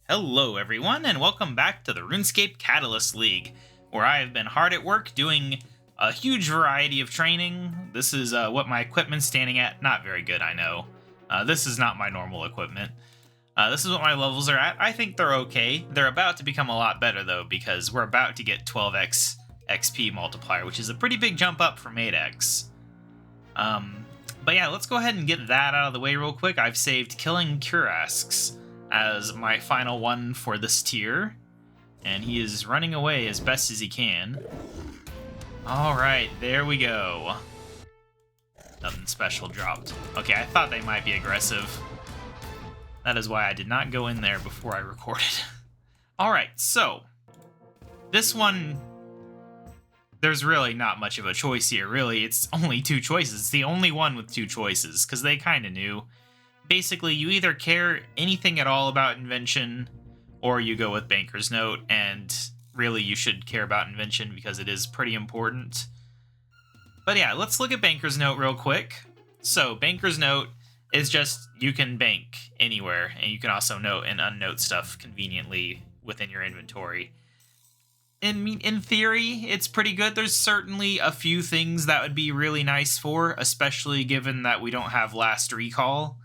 Hello everyone, and welcome back to the RuneScape Catalyst League, where I have been hard at work doing a huge variety of training. This is what my equipment's standing at. Not very good, I know. This is not my normal equipment. This is what my levels are at. I think they're okay. They're about to become a lot better, though, because we're about to get 12x XP multiplier, which is a pretty big jump up from 8x. But yeah, let's go ahead and get that out of the way real quick. I've saved Killing Kurasks as my final one for this tier, and he is running away as best as he can. Alright, there we go. Nothing special dropped. Okay, I thought they might be aggressive. That is why I did not go in there before I recorded. Alright, so this one, there's really not much of a choice here, really. It's only two choices. It's the only one with two choices, because they kind of knew. Basically, you either care anything at all about invention, or you go with Banker's Note, and really you should care about invention because it is pretty important. But yeah, let's look at Banker's Note real quick. So, Banker's Note is just, you can bank anywhere, and you can also note and unnote stuff conveniently within your inventory. In theory, it's pretty good. There's certainly a few things that would be really nice for, especially given that we don't have Last Recall.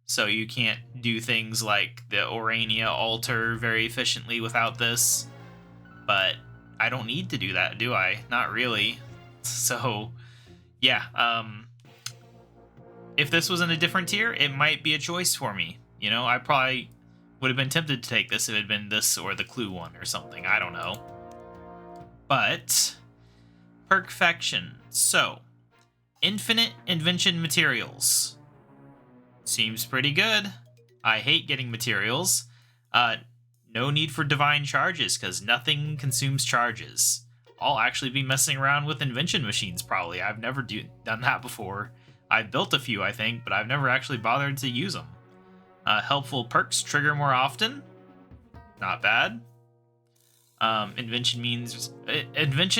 So you can't do things like the Orania altar very efficiently without this. But I don't need to do that, do I? Not really. So, yeah. If this was in a different tier, it might be a choice for me. You know, I probably would have been tempted to take this if it had been this or the Clue one or something. I don't know. But, Perfection. So, infinite invention materials. Seems pretty good. I hate getting materials. No need for divine charges, because nothing consumes charges. I'll actually be messing around with invention machines, probably. I've never done that before. I've built a few, I think, but I've never actually bothered to use them. Helpful perks trigger more often. Not bad. Invention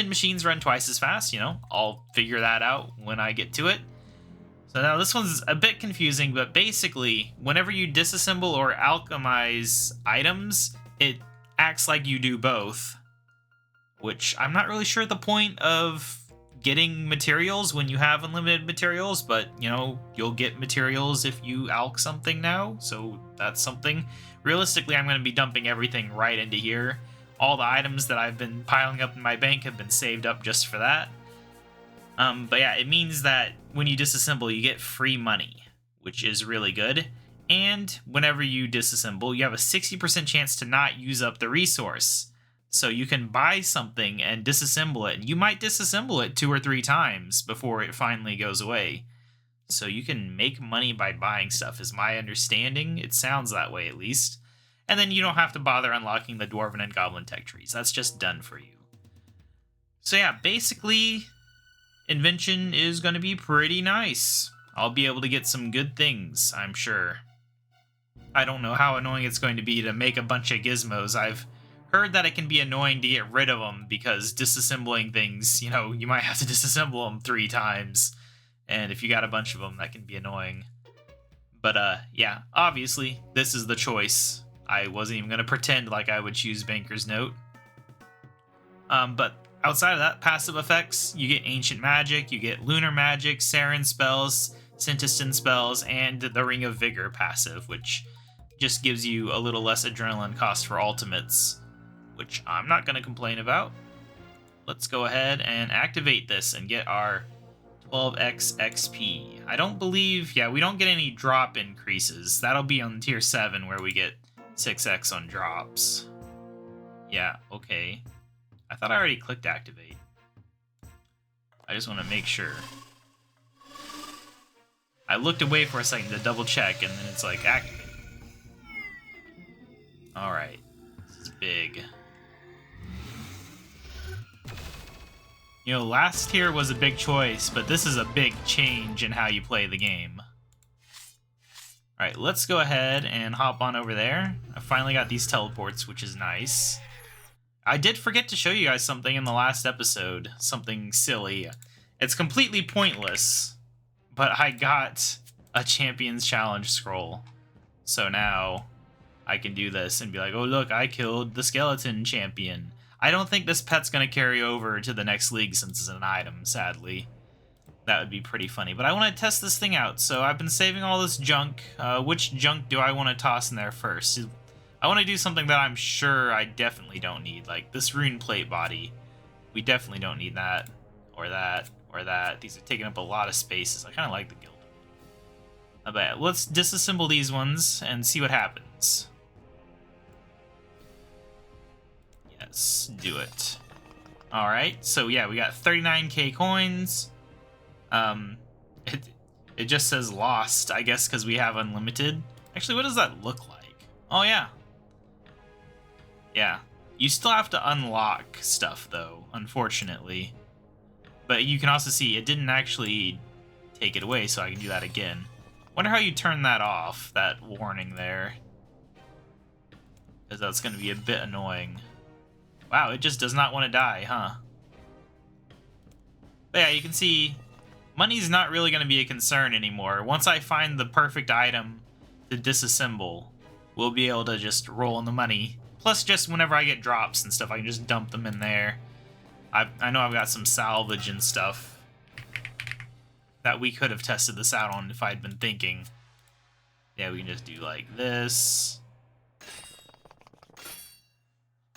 machines run twice as fast, you know. I'll figure that out when I get to it. So now this one's a bit confusing, but basically, whenever you disassemble or alchemize items, it acts like you do both. Which, I'm not really sure the point of getting materials when you have unlimited materials, but, you know, you'll get materials if you alch something now, so that's something. Realistically, I'm going to be dumping everything right into here. All the items that I've been piling up in my bank have been saved up just for that. But yeah, it means that when you disassemble, you get free money, which is really good. And whenever you disassemble, you have a 60% chance to not use up the resource. So you can buy something and disassemble it, and you might disassemble it 2 or 3 times before it finally goes away. So you can make money by buying stuff, is my understanding. It sounds that way, at least. And then you don't have to bother unlocking the Dwarven and Goblin tech trees. That's just done for you. So yeah, basically, invention is going to be pretty nice. I'll be able to get some good things, I'm sure. I don't know how annoying it's going to be to make a bunch of gizmos. I've heard that it can be annoying to get rid of them because disassembling things, you know, you might have to disassemble them 3 times. And if you got a bunch of them, that can be annoying. But yeah, obviously, this is the choice. I wasn't even going to pretend like I would choose Banker's Note. But outside of that, passive effects, you get Ancient Magic, you get Lunar Magic, Saren spells, Syntiston spells, and the Ring of Vigor passive, which just gives you a little less adrenaline cost for ultimates, which I'm not going to complain about. Let's go ahead and activate this and get our 12x XP. I don't believe, yeah, we don't get any drop increases. That'll be on tier 7 where we get 6x on drops. Yeah, okay. I thought I already clicked activate. I just want to make sure. I looked away for a second to double check, and then it's like, activate. Alright. This is big. You know, last tier was a big choice, but this is a big change in how you play the game. Alright, let's go ahead and hop on over there. I finally got these teleports, which is nice. I did forget to show you guys something in the last episode. Something silly. It's completely pointless, but I got a Champions Challenge scroll. So now I can do this and be like, oh look, I killed the skeleton champion. I don't think this pet's gonna carry over to the next league since it's an item, sadly. That would be pretty funny. But I want to test this thing out, so I've been saving all this junk. Which junk do I want to toss in there first? I want to do something that I'm sure I definitely don't need, like this rune plate body. We definitely don't need that, or that, or that. These are taking up a lot of spaces. I kind of like the guild. But let's disassemble these ones and see what happens. Yes, do it. Alright, so yeah, we got 39k coins. It just says lost, I guess, because we have unlimited. Actually, what does that look like? Oh, yeah. Yeah. You still have to unlock stuff, though, unfortunately. But you can also see it didn't actually take it away, so I can do that again. Wonder how you turn that off, that warning there. Because that's going to be a bit annoying. Wow, it just does not want to die, huh? But yeah, you can see money's not really going to be a concern anymore. Once I find the perfect item to disassemble, we'll be able to just roll in the money. Plus, just whenever I get drops and stuff, I can just dump them in there. I know I've got some salvage and stuff that we could have tested this out on if I'd been thinking. Yeah, we can just do like this.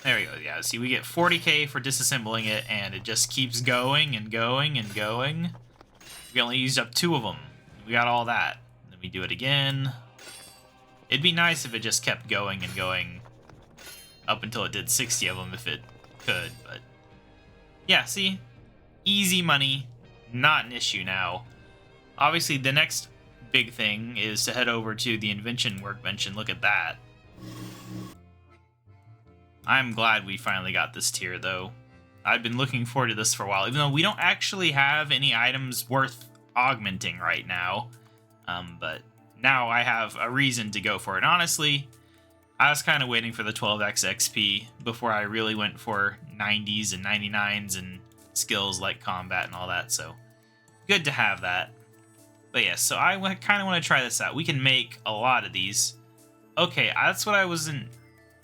There we go. Yeah, see, we get 40k for disassembling it, and it just keeps going and going and going. We only used up 2 of them. We got all that. Then we do it again. It'd be nice if it just kept going and going up until it did 60 of them if it could, but yeah, see? Easy money. Not an issue now. Obviously, the next big thing is to head over to the invention workbench and look at that. I'm glad we finally got this tier, though. I've been looking forward to this for a while, even though we don't actually have any items worth augmenting right now. But now I have a reason to go for it. Honestly, I was kind of waiting for the 12x XP before I really went for 90s and 99s and skills like combat and all that, so good to have that. But yeah, so I kind of want to try this out. We can make a lot of these. Okay, that's what I wasn't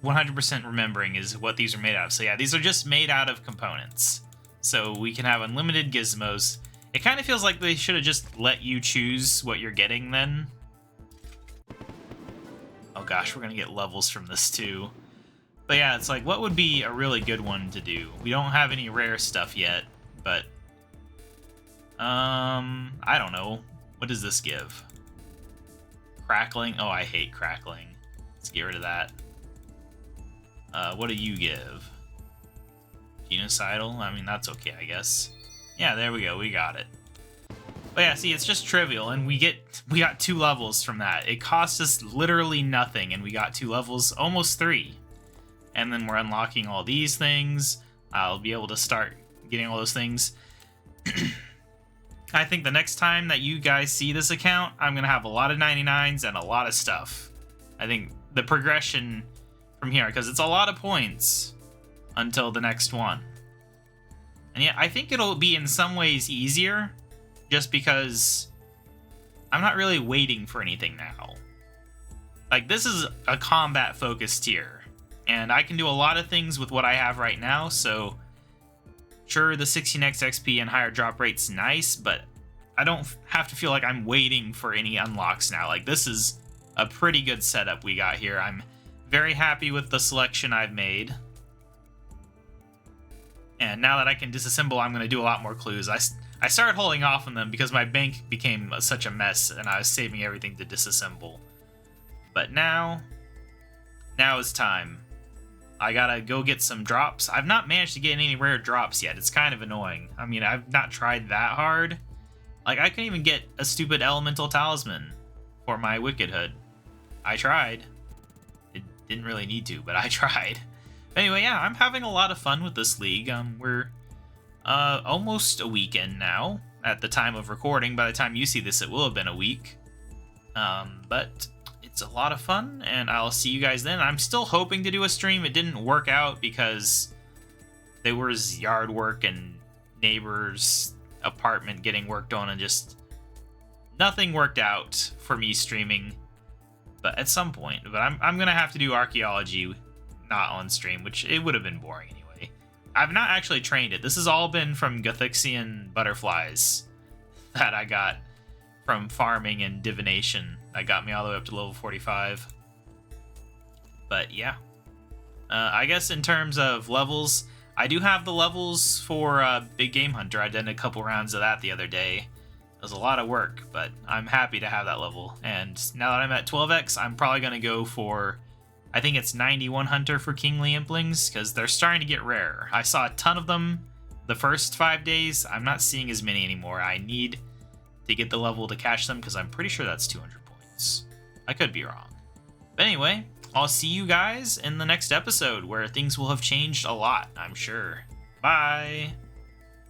100% remembering is what these are made out of. So yeah, these are just made out of components. So we can have unlimited gizmos. It kind of feels like they should have just let you choose what you're getting then. Oh gosh, we're going to get levels from this too. But yeah, it's like, what would be a really good one to do? We don't have any rare stuff yet, but I don't know. What does this give? Crackling? Oh, I hate crackling. Let's get rid of that. What do you give? Genocidal? I mean, that's okay, I guess. Yeah, there we go. We got it. But yeah, see, it's just trivial, and we got 2 levels from that. It cost us literally nothing, and we got 2 levels, almost 3. And then we're unlocking all these things. I'll be able to start getting all those things. I think the next time that you guys see this account, I'm going to have a lot of 99s and a lot of stuff. I think the progression from here, because it's a lot of points until the next one. And yeah, I think it'll be in some ways easier, just because I'm not really waiting for anything now. Like, this is a combat-focused tier, and I can do a lot of things with what I have right now, so sure, the 16x XP and higher drop rate's nice, but I don't have to feel like I'm waiting for any unlocks now. Like, this is a pretty good setup we got here. I'm very happy with the selection I've made. And now that I can disassemble, I'm going to do a lot more clues. I started holding off on them because my bank became such a mess and I was saving everything to disassemble. But now is time. I gotta go get some drops. I've not managed to get any rare drops yet. It's kind of annoying. I mean, I've not tried that hard. Like, I couldn't even get a stupid elemental talisman for my Wicked Hood. I tried. It didn't really need to, but I tried. But anyway, yeah, I'm having a lot of fun with this league. We're almost a weekend now at the time of recording. By the time you see this, it will have been a week. But it's a lot of fun, and I'll see you guys then. I'm still hoping to do a stream. It didn't work out because there was yard work and neighbors' apartment getting worked on, and just nothing worked out for me streaming. but at some point. But I'm gonna have to do archaeology not on stream, which it would have been boring anyway. I've not actually trained it. This has all been from Gothixian butterflies that I got from farming and divination. That got me all the way up to level 45. But yeah. I guess in terms of levels, I do have the levels for Big Game Hunter. I did a couple rounds of that the other day. It was a lot of work, but I'm happy to have that level. And now that I'm at 12x, I'm probably going to go for, I think it's 91 Hunter for Kingly Implings, because they're starting to get rarer. I saw a ton of them the first 5 days. I'm not seeing as many anymore. I need to get the level to catch them, because I'm pretty sure that's 200 points. I could be wrong. But anyway, I'll see you guys in the next episode, where things will have changed a lot, I'm sure. Bye!